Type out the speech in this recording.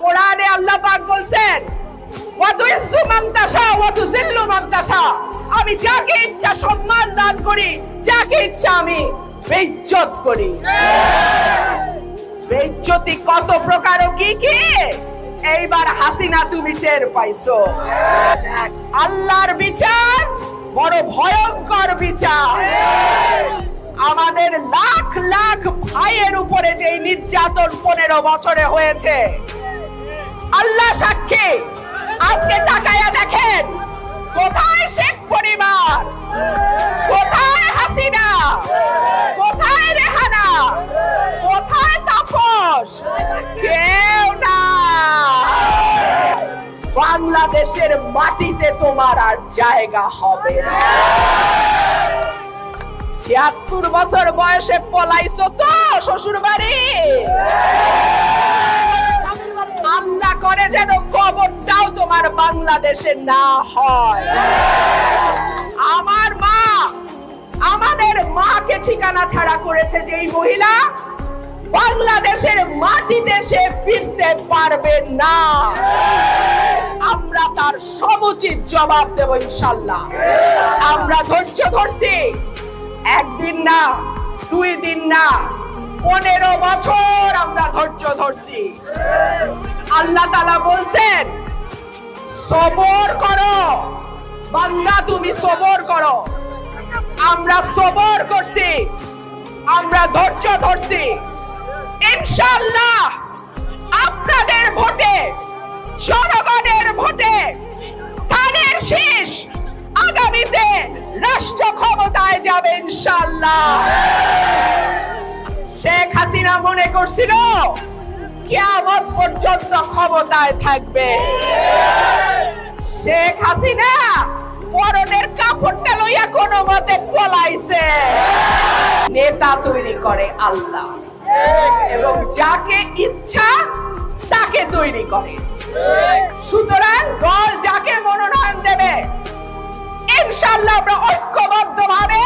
কোরআনে আল্লাহ পাক বলছেন ওয়া তুইজ্জু মান তাশা ওয়া তুযিল্লু মান তাশা, আমি যাকে ইচ্ছা সম্মান দান করি, যাকে ইচ্ছা আমি বেইজ্জত করি। বেইজ্জতি কত প্রকার ও কি কি এইবার হাসিনা তুমি টের পাইছো। আল্লাহর বিচার বড় ভয়ঙ্কর বিচার। আমাদের লাখ লাখ ভাইয়ের উপরে যে নির্যাতন 15 বছরে হয়েছে, আল্লাহ সাক্ষী, আজকে তাকায়া দেখেন কোথায় শেখ পরিবার, কোথায় হাসিনা, কোথায় রেহানা, কোথায় তাপস, কেউ না। বাংলাদেশের মাটিতে তোমার আর জায়গা হবে না। 76 বছর বয়সে পলাইছো তো শ্বশুর বাড়ি। আল্লাহ করে যেন কবরটাও তোমার বাংলাদেশে না হয়। আমার মা, আমাদের মাকে ঠিকানা ছাড়া করেছে যেই মহিলা, বাংলাদেশের মাটিতে সে ফিরতে পারবে না। আমরা তার সমুচিত জবাব দেব ইনশাআল্লাহ। আমরা ধৈর্য ধরছি, একদিন না, 2 দিন না, 15 বছর আমরা ধৈর্য ধরছি। আল্লাহ তাআলা বলছেন সবর করো বান্দা, তুমি সবর করো। আমরা সবর করছি, আমরা ধৈর্য ধরছি। ইনশাআল্লাহ আপনাদের ভোটে, জনগণের ভোটে ধানের শীষ আগামীতে রাষ্ট্র ক্ষমতায় যাবে ইনশাআল্লাহ। শেখ হাসিনা মনে করছিল কিয়ামত পর্যন্ত ক্ষমতায় থাকবে। শেখ হাসিনা পরনের কাপড়টা লইয়া কোনো মতে পলাইছে। নেতা তৈরি করে আল্লাহ, এবং যাকে ইচ্ছা তাকে তৈরি করে। সুতরাং দল যাকে মনোনয়ন দেবে ইনশাআল্লাহ আমরা ঐক্যবদ্ধভাবে